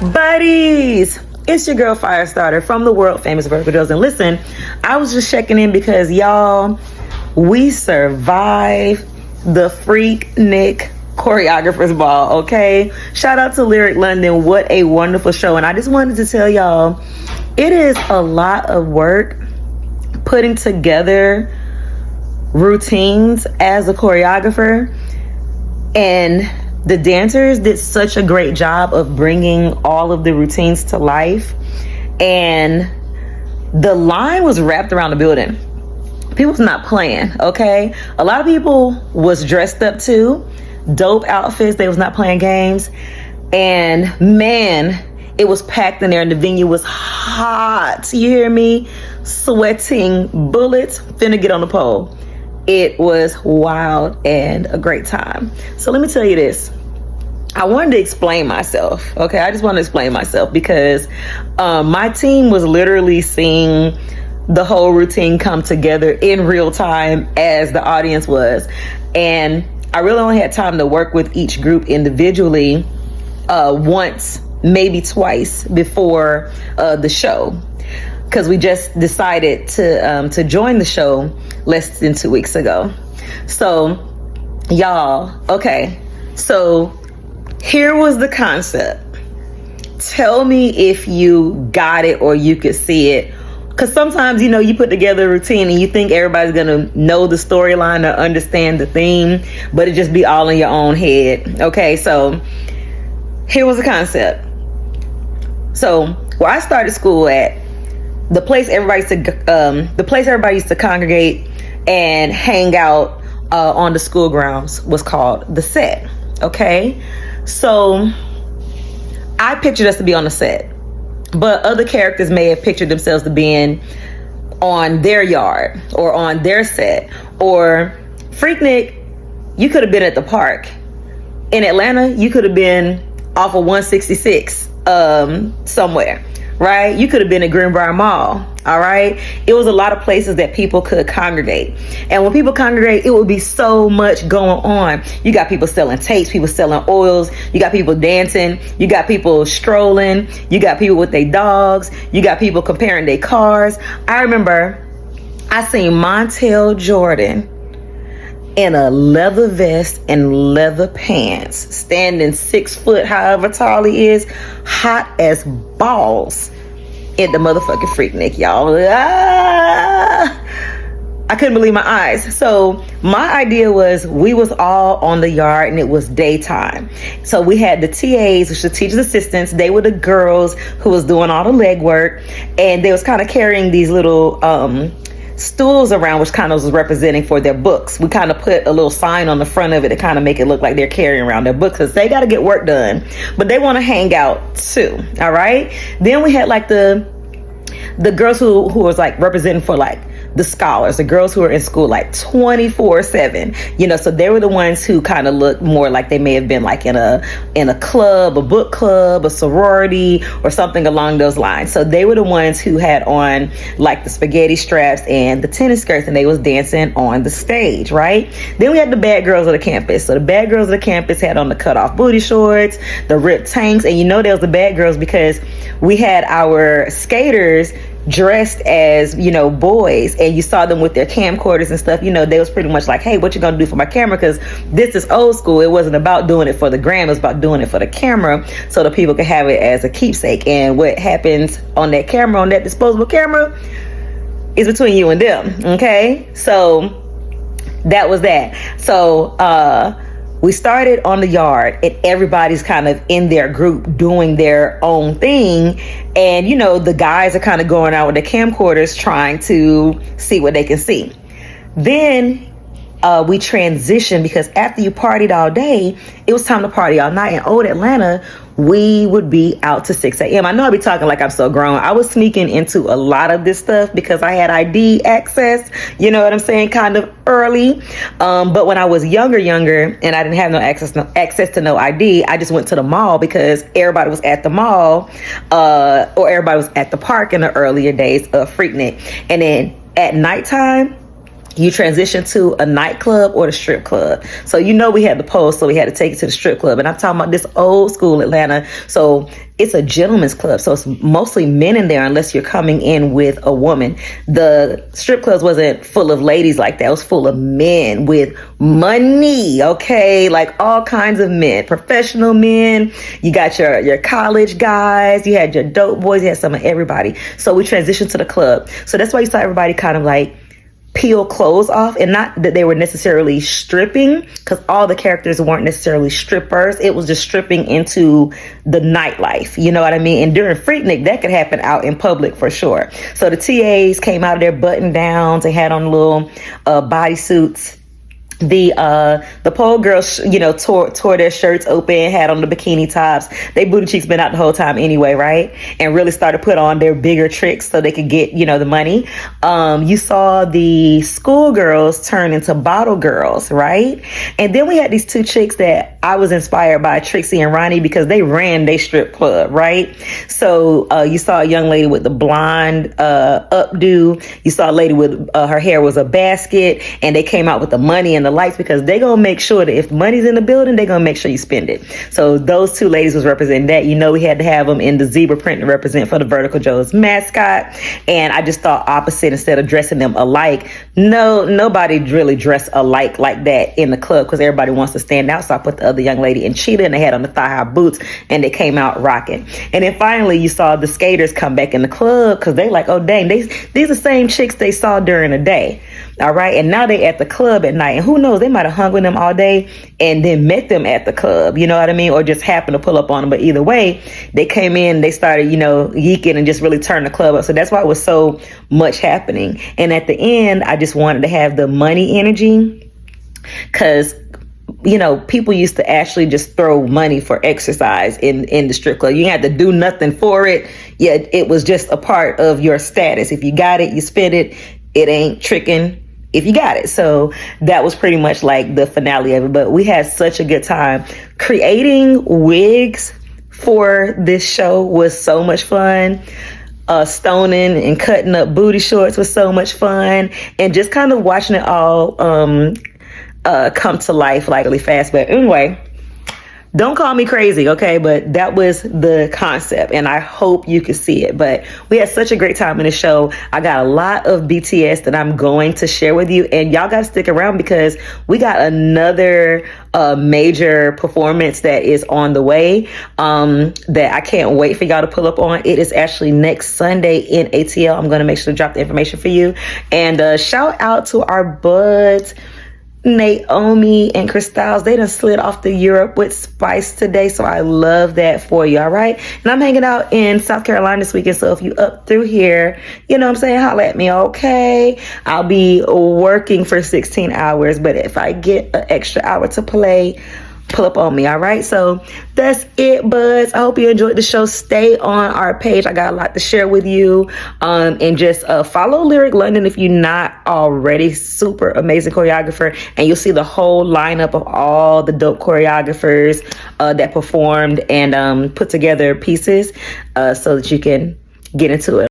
Buddies, it's your girl Firestarter from the world famous Virgo Girls. And listen, I was just checking in because y'all, we survived the Freaknik Choreographers Ball, okay? Shout out to Lyrik London. What a wonderful show. And I just wanted to tell y'all, it is a lot of work putting together routines as a choreographer, and the dancers did such a great job of bringing all of the routines to life, and the line was wrapped around the building. People was not playing, okay? A lot of people was dressed up too, dope outfits. They was not playing games, and man, it was packed in there, and the venue was hot. You hear me? Sweating bullets, finna get on the pole. It was wild and a great time. So let me tell you this. I wanted to explain myself, okay? I just want to explain myself because my team was literally seeing the whole routine come together in real time as the audience was. And I really only had time to work with each group individually once, maybe twice before the show, because we just decided to join the show less than 2 weeks ago. So y'all, okay, so here was the concept. Tell me if you got it or you could see it, because sometimes, you know, you put together a routine and you think everybody's gonna know the storyline or understand the theme, but it just be all in your own head. Okay, so here was the concept. So where I started school at, the place everybody used to congregate and hang out on the school grounds was called the set. Okay, so I pictured us to be on the set, but other characters may have pictured themselves to being on their yard or on their set. Or Freaknik, you could have been at the park. In Atlanta, you could have been off of 166 somewhere, right? You could have been at Greenbrier Mall. All right, it was a lot of places that people could congregate, and when people congregate, it would be so much going on. You got people selling tapes, people selling oils, you got people dancing, you got people strolling, you got people with their dogs, you got people comparing their cars. I remember I seen Montel Jordan in a leather vest and leather pants, standing 6 foot, however tall he is, hot as balls, in the motherfucking Freaknik, y'all. I couldn't believe my eyes. So my idea was we was all on the yard and it was daytime. So we had the TAs, which are the teacher's assistants. They were the girls who was doing all the legwork, and they was kind of carrying these little stools around, which kind of was representing for their books. We kind of put a little sign on the front of it to kind of make it look like they're carrying around their books, because they got to get work done, but they want to hang out too. All right. Then we had like the girls who was like representing for like the scholars, the girls who are in school like 24/7, you know, so they were the ones who kind of looked more like they may have been like in a club, a book club, a sorority, or something along those lines. So they were the ones who had on like the spaghetti straps and the tennis skirts, and they was dancing on the stage, right? Then we had the bad girls of the campus. So the bad girls of the campus had on the cut off booty shorts, the ripped tanks, and you know they was the bad girls because we had our skaters dressed as, you know, boys, and you saw them with their camcorders and stuff. You know, they was pretty much like, hey, what you gonna do for my camera? Because this is old school. It wasn't about doing it for the gram, it was about doing it for the camera, so the people could have it as a keepsake. And what happens on that camera, on that disposable camera, is between you and them. Okay, so that was that. So we started on the yard, and everybody's kind of in their group doing their own thing. And, you know, the guys are kind of going out with their camcorders trying to see what they can see. Then we transitioned, because after you partied all day, it was time to party all night. In old Atlanta, we would be out to 6 a.m. I know I be talking like I'm so grown. I was sneaking into a lot of this stuff because I had ID access, you know what I'm saying, kind of early. But when I was younger, and I didn't have no access to no ID, I just went to the mall because everybody was at the mall, or everybody was at the park in the earlier days of Freaknik. And then at nighttime, you transition to a nightclub or the strip club. So we had the pole, so we had to take it to the strip club. And I'm talking about this old school Atlanta. So it's a gentleman's club. So it's mostly men in there unless you're coming in with a woman. The strip clubs wasn't full of ladies like that. It was full of men with money, okay? Like all kinds of men, professional men. You got your college guys. You had your dope boys. You had some of everybody. So we transitioned to the club. So that's why you saw everybody kind of like peel clothes off, and not that they were necessarily stripping, because all the characters weren't necessarily strippers. It was just stripping into the nightlife, you know what I mean? And during Freaknik, that could happen out in public for sure. So the TAs came out of their button downs, they had on little bodysuits. The pole girls, tore their shirts open, had on the bikini tops. They booty cheeks been out the whole time anyway, right? And really started put on their bigger tricks so they could get, the money. You saw the schoolgirls turn into bottle girls, right? And then we had these two chicks that I was inspired by, Trixie and Ronnie, because they ran their strip club, right? So you saw a young lady with the blonde updo. You saw a lady with her hair was a basket, and they came out with the money and the lights, because they gonna make sure that if money's in the building, they gonna make sure you spend it. So those two ladies was representing that. We had to have them in the zebra print to represent for the Vertical Joe's mascot. And I just thought opposite, instead of dressing them alike. Nobody really dressed alike like that in the club, because everybody wants to stand out. So I put the other young lady in cheetah, and they had on the thigh high boots, and they came out rocking. And then finally you saw the skaters come back in the club, because they like, oh dang, these are the same chicks they saw during the day. All right. And now they at the club at night, and who knows, they might have hung with them all day and then met them at the club, you know what I mean? Or just happened to pull up on them. But either way, they came in, they started, yeeking and just really turned the club up. So that's why it was so much happening. And at the end, I just wanted to have the money energy, because people used to actually just throw money for exercise in the strip club. You didn't have to do nothing for it. Yet it was just a part of your status. If you got it, you spent it. It ain't tricking if you got it. So that was pretty much like the finale of it. But we had such a good time. Creating wigs for this show was so much fun. Stoning and cutting up booty shorts was so much fun. And just kind of watching it all come to life like really fast. But anyway, don't call me crazy, okay? But that was the concept, and I hope you could see it. But we had such a great time in the show. I got a lot of BTS that I'm going to share with you, and y'all got to stick around, because we got another major performance that is on the way that I can't wait for y'all to pull up on. It is actually next Sunday in ATL. I'm going to make sure to drop the information for you. And shout out to our buds, Naomi and Crystals. They done slid off to Europe with Spice today, so I love that for you. All right, and I'm hanging out in South Carolina this weekend, so if you up through here, holla at me. Okay, I'll be working for 16 hours, but if I get an extra hour to play, pull up on me. All right, so that's it, buds. I hope you enjoyed the show. Stay on our page. I got a lot to share with you, and just follow Lyrik London if you're not already. Super amazing choreographer, and you'll see the whole lineup of all the dope choreographers that performed and put together pieces so that you can get into it.